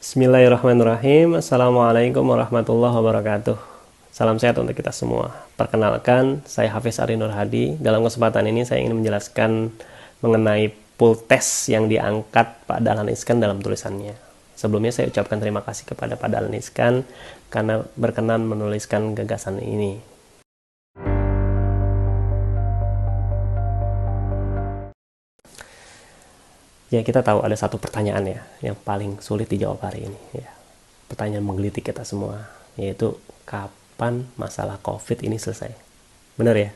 Bismillahirrahmanirrahim. Assalamualaikum warahmatullahi wabarakatuh. Salam sehat untuk kita semua. Perkenalkan, saya Hafiz Ari Nur Hadi. Dalam kesempatan ini saya ingin menjelaskan mengenai pool test yang diangkat Pak Dahlan Iskan dalam tulisannya. Sebelumnya saya ucapkan terima kasih kepada Pak Dahlan Iskan karena berkenan menuliskan gagasan ini. Ya, kita tahu ada satu pertanyaan ya yang paling sulit dijawab hari ini ya. Pertanyaan menggelitik kita semua, yaitu kapan masalah COVID ini selesai? Benar ya?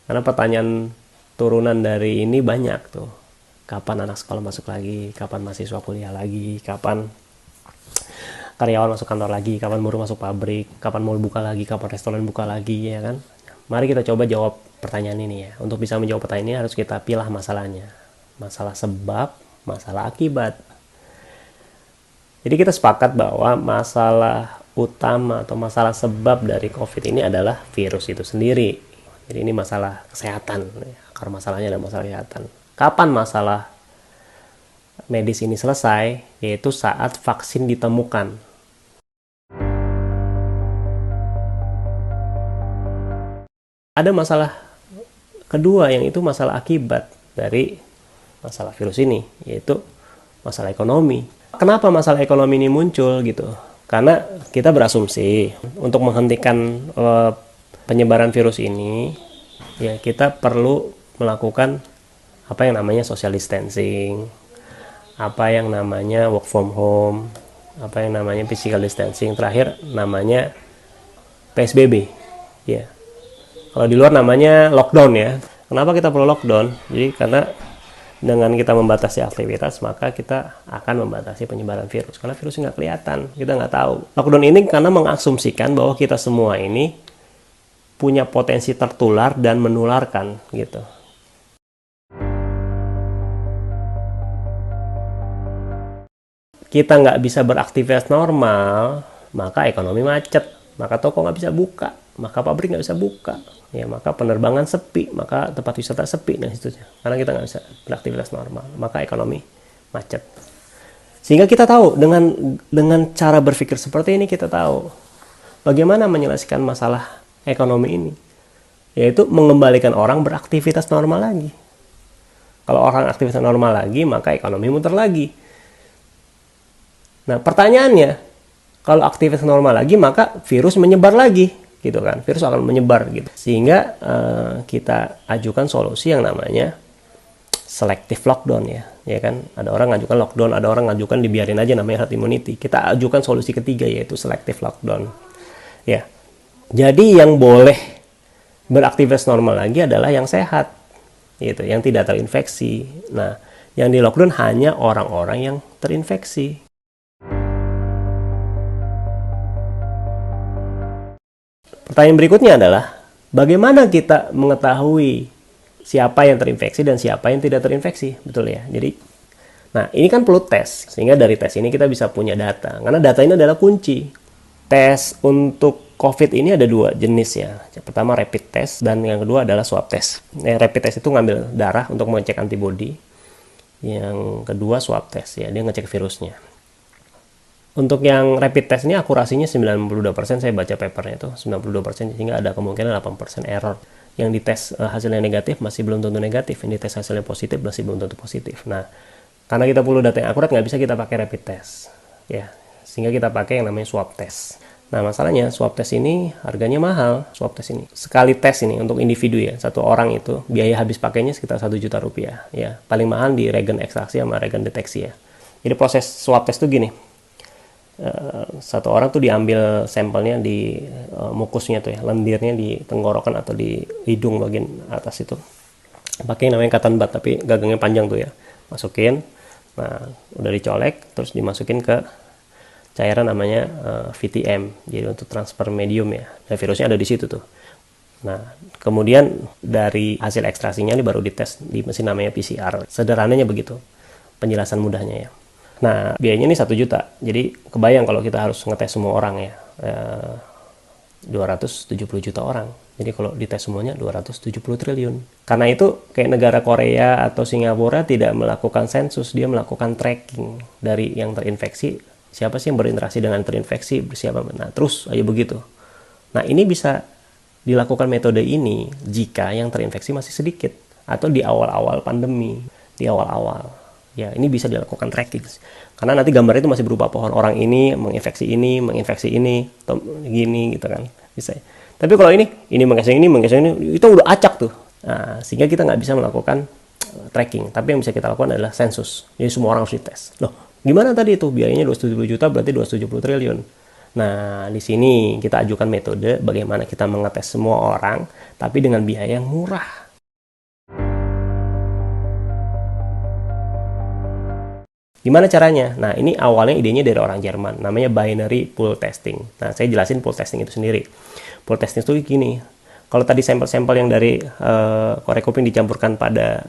Karena pertanyaan turunan dari ini banyak tuh. Kapan anak sekolah masuk lagi? Kapan mahasiswa kuliah lagi? Kapan karyawan masuk kantor lagi? Kapan buruh masuk pabrik? Kapan mall buka lagi? Kapan restoran buka lagi? Ya kan? Mari kita coba jawab pertanyaan ini ya. Untuk bisa menjawab pertanyaan ini harus kita pilah masalahnya. Masalah sebab, masalah akibat. Jadi kita sepakat bahwa masalah utama atau masalah sebab dari COVID ini adalah virus itu sendiri. Jadi ini masalah kesehatan. Akar masalahnya adalah masalah kesehatan. Kapan masalah medis ini selesai? Yaitu saat vaksin ditemukan. Ada masalah kedua yang itu masalah akibat dari masalah virus ini, yaitu masalah ekonomi. Kenapa masalah ekonomi ini muncul gitu? Karena kita berasumsi untuk menghentikan penyebaran virus ini, ya kita perlu melakukan apa yang namanya social distancing, apa yang namanya work from home, apa yang namanya physical distancing, terakhir namanya PSBB. Ya, kalau di luar namanya lockdown ya. Kenapa kita perlu lockdown? Jadi karena dengan kita membatasi aktivitas, maka kita akan membatasi penyebaran virus. Karena virusnya nggak kelihatan, kita nggak tahu. Lockdown ini karena mengasumsikan bahwa kita semua ini punya potensi tertular dan menularkan, gitu. Kita nggak bisa beraktivitas normal, maka ekonomi macet, maka toko nggak bisa buka, maka pabrik nggak bisa buka. Ya, maka penerbangan sepi, maka tempat wisata sepi dan seterusnya. Karena kita nggak bisa beraktivitas normal, maka ekonomi macet. Sehingga kita tahu dengan cara berpikir seperti ini kita tahu bagaimana menyelesaikan masalah ekonomi ini, yaitu mengembalikan orang beraktivitas normal lagi. Kalau orang aktivitas normal lagi, maka ekonomi muter lagi. Nah, pertanyaannya, kalau aktivitas normal lagi, maka virus menyebar lagi. Gitu kan, virus akan menyebar gitu, sehingga kita ajukan solusi yang namanya selective lockdown ya kan. Ada orang ngajukan lockdown, ada orang ngajukan dibiarin aja namanya herd immunity. Kita ajukan solusi ketiga yaitu selective lockdown ya. Jadi yang boleh beraktivitas normal lagi adalah yang sehat gitu, yang tidak terinfeksi. Nah, yang di lockdown hanya orang-orang yang terinfeksi. Pertanyaan berikutnya adalah, bagaimana kita mengetahui siapa yang terinfeksi dan siapa yang tidak terinfeksi? Betul ya? Jadi, nah ini kan perlu tes. Sehingga dari tes ini kita bisa punya data. Karena data ini adalah kunci. Tes untuk COVID ini ada dua jenis ya. Yang pertama rapid test dan yang kedua adalah swab test. Rapid test itu ngambil darah untuk mengecek antibody. Yang kedua swab test ya, dia ngecek virusnya. Untuk yang rapid test ini akurasinya 92%, saya baca papernya itu 92%, sehingga ada kemungkinan 8% error. Yang dites hasilnya negatif masih belum tentu negatif, yang dites hasilnya positif masih belum tentu positif. Nah, karena kita perlu data yang akurat, nggak bisa kita pakai rapid test ya, sehingga kita pakai yang namanya swab test. Nah, masalahnya swab test ini harganya mahal. Swab test ini sekali tes ini untuk individu ya, satu orang itu biaya habis pakainya sekitar 1 juta rupiah ya. Paling mahal di regen ekstraksi sama regen deteksi ya. Jadi proses swab test itu gini, satu orang tuh diambil sampelnya di mukusnya tuh ya, lendirnya di tenggorokan atau di hidung bagian atas itu, pakai namanya cotton bud tapi gagangnya panjang tuh ya, masukin. Nah, udah dicolek terus dimasukin ke cairan namanya VTM, jadi untuk transfer medium ya. Nah, virusnya ada di situ tuh. Nah, kemudian dari hasil ekstraksinya ini baru dites di mesin namanya PCR. Sederhananya begitu penjelasan mudahnya ya. Nah, biayanya ini 1 juta. Jadi kebayang kalau kita harus ngetes semua orang ya. 270 juta orang. Jadi kalau dites semuanya 270 triliun. Karena itu kayak negara Korea atau Singapura tidak melakukan sensus, dia melakukan tracking dari yang terinfeksi Siapa sih yang berinteraksi dengan terinfeksi, siapa. Nah, terus aja begitu. Nah, ini bisa dilakukan metode ini jika yang terinfeksi masih sedikit atau di awal-awal pandemi, di awal-awal. Ya, ini bisa dilakukan tracking. Karena nanti gambarnya itu masih berupa pohon, orang ini menginfeksi ini, atau gini gitu kan. Bisa. Tapi kalau ini menginfeksi ini, itu udah acak tuh. Nah, sehingga kita nggak bisa melakukan tracking. Tapi yang bisa kita lakukan adalah sensus. Jadi semua orang harus dites. Loh, gimana tadi itu? Biayanya 270 juta berarti 270 triliun. Nah, di sini kita ajukan metode bagaimana kita mengetes semua orang, tapi dengan biaya yang murah. Gimana caranya? Nah, ini awalnya idenya dari orang Jerman, namanya binary pool testing. Nah, saya jelasin pool testing itu sendiri. Pool testing itu gini, kalau tadi sampel-sampel yang dari korek kuping dicampurkan pada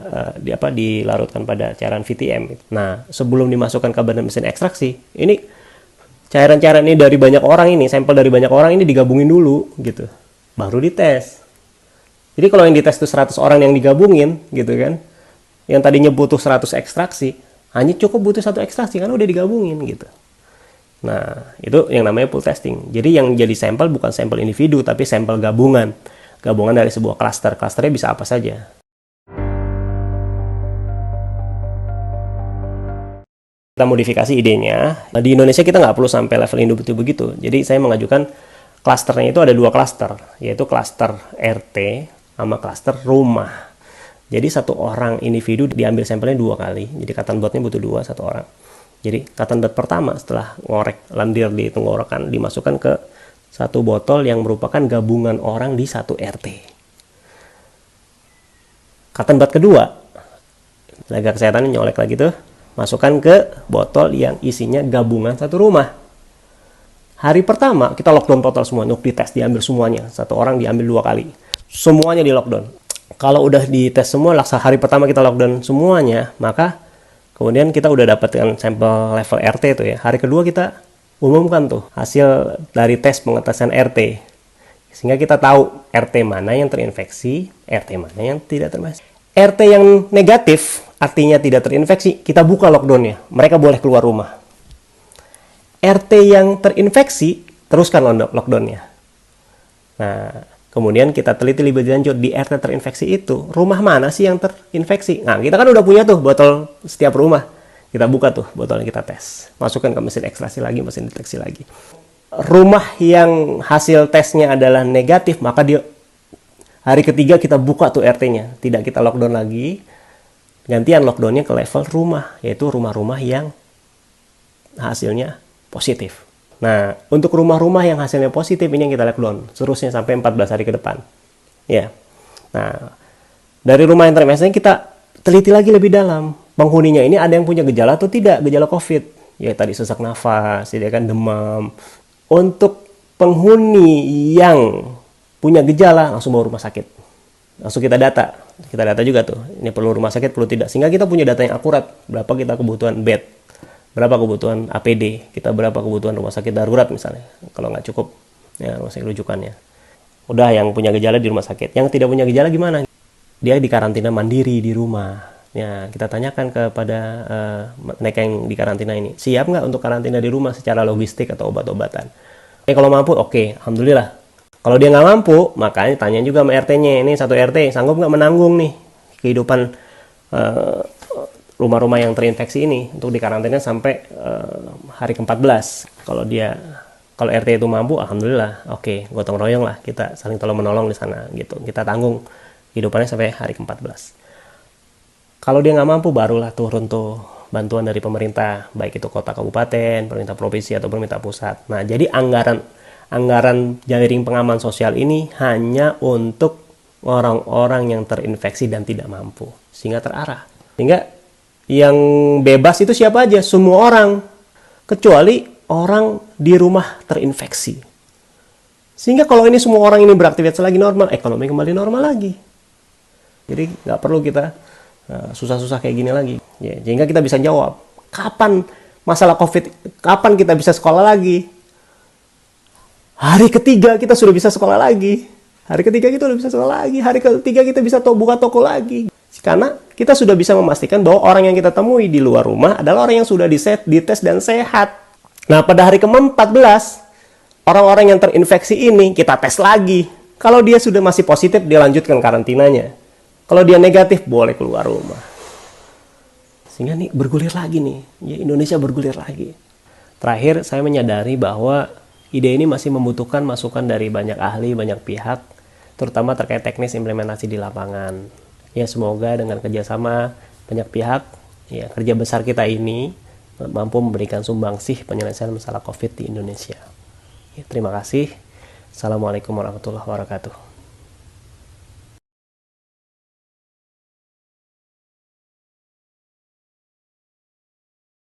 dilarutkan pada cairan VTM. Nah, sebelum dimasukkan ke badan mesin ekstraksi, ini cairan-cairan ini dari banyak orang ini, sampel dari banyak orang ini digabungin dulu gitu. Baru dites. Jadi kalau yang dites itu 100 orang yang digabungin gitu kan. Yang tadinya butuh 100 ekstraksi, hanya cukup butuh 1 ekstraksi karena udah digabungin gitu. Nah, itu yang namanya pool testing. Jadi yang jadi sampel bukan sampel individu, tapi sampel gabungan. Gabungan dari sebuah klaster. Klasternya bisa apa saja. Kita modifikasi idenya. Nah, di Indonesia kita nggak perlu sampai level individu begitu. Jadi saya mengajukan klasternya itu ada 2 klaster, yaitu klaster RT sama klaster rumah. Jadi satu orang individu diambil sampelnya 2 kali. Jadi cotton budnya butuh 2 satu orang. Jadi cotton bud pertama setelah ngorek lendir di tenggorokan dimasukkan ke satu botol yang merupakan gabungan orang di satu RT. Cotton bud kedua, tenaga kesehatan nyolek lagi tuh, masukkan ke botol yang isinya gabungan satu rumah. Hari pertama kita lockdown total semua, untuk dites diambil semuanya. Satu orang diambil 2 kali. Semuanya di lockdown. Kalau udah dites semua, hari pertama kita lockdown semuanya, maka kemudian kita udah dapatkan sampel level RT itu ya. Hari kedua kita umumkan tuh hasil dari tes pengetesan RT. Sehingga kita tahu RT mana yang terinfeksi, RT mana yang tidak terinfeksi. RT yang negatif, artinya tidak terinfeksi, kita buka lockdownnya. Mereka boleh keluar rumah. RT yang terinfeksi, teruskan lockdownnya. Nah, kemudian kita teliti lebih lanjut di RT terinfeksi itu, rumah mana sih yang terinfeksi? Nah, kita kan udah punya tuh botol setiap rumah. Kita buka tuh botolnya, kita tes. Masukkan ke mesin ekstraksi lagi, mesin deteksi lagi. Rumah yang hasil tesnya adalah negatif, maka dia hari ketiga kita buka tuh RT-nya. Tidak kita lockdown lagi. Gantian lockdownnya ke level rumah, yaitu rumah-rumah yang hasilnya positif. Nah, untuk rumah-rumah yang hasilnya positif ini yang kita lockdown, seterusnya sampai 14 hari ke depan. Ya. Nah, dari rumah yang terinfeksi kita teliti lagi lebih dalam. Penghuninya ini ada yang punya gejala atau tidak, gejala COVID. Ya, tadi sesak nafas, ya kan, demam. Untuk penghuni yang punya gejala, langsung bawa rumah sakit. Langsung kita data. Kita data juga tuh, ini perlu rumah sakit, perlu tidak. Sehingga kita punya data yang akurat, berapa kita kebutuhan bed, berapa kebutuhan APD, kita berapa kebutuhan rumah sakit darurat misalnya. Kalau nggak cukup, ya rumah sakit rujukannya. Udah yang punya gejala di rumah sakit. Yang tidak punya gejala gimana? Dia dikarantina mandiri di rumah. Ya, kita tanyakan kepada mereka yang dikarantina ini, siap nggak untuk karantina di rumah secara logistik atau obat-obatan? Kalau mampu, oke, alhamdulillah. Kalau dia nggak mampu, makanya tanya juga sama RT-nya, ini satu RT sanggup nggak menanggung nih kehidupan rumah-rumah yang terinfeksi ini untuk dikarantina sampai hari ke-14. Kalau RT itu mampu, alhamdulillah, oke, gotong royong lah, kita saling tolong menolong di sana gitu. Kita tanggung kehidupannya sampai hari ke-14. Kalau dia nggak mampu, barulah turun tuh bantuan dari pemerintah, baik itu kota kabupaten, pemerintah provinsi atau pemerintah pusat. Nah, jadi anggaran jaring pengaman sosial ini hanya untuk orang-orang yang terinfeksi dan tidak mampu, sehingga terarah. Sehingga yang bebas itu siapa aja? Semua orang, kecuali orang di rumah terinfeksi. Sehingga kalau ini semua orang ini beraktivitas lagi normal, ekonomi kembali normal lagi. Jadi nggak perlu kita susah-susah kayak gini lagi. Ya, sehingga kita bisa jawab, kapan masalah COVID, kapan kita bisa sekolah lagi? Hari ketiga kita sudah bisa sekolah lagi. Hari ketiga kita sudah bisa sekolah lagi. Hari ketiga kita bisa buka toko lagi. Karena kita sudah bisa memastikan bahwa orang yang kita temui di luar rumah adalah orang yang sudah dites dan sehat. Nah, pada hari ke-14, orang-orang yang terinfeksi ini kita tes lagi. Kalau dia sudah masih positif, dia lanjutkan karantinanya. Kalau dia negatif, boleh keluar rumah. Sehingga nih bergulir lagi nih, ya Indonesia bergulir lagi. Terakhir, saya menyadari bahwa ide ini masih membutuhkan masukan dari banyak ahli, banyak pihak, terutama terkait teknis implementasi di lapangan. Ya, semoga dengan kerjasama banyak pihak, ya kerja besar kita ini mampu memberikan sumbangsih penyelesaian masalah COVID di Indonesia. Ya, terima kasih. Assalamualaikum warahmatullahi wabarakatuh.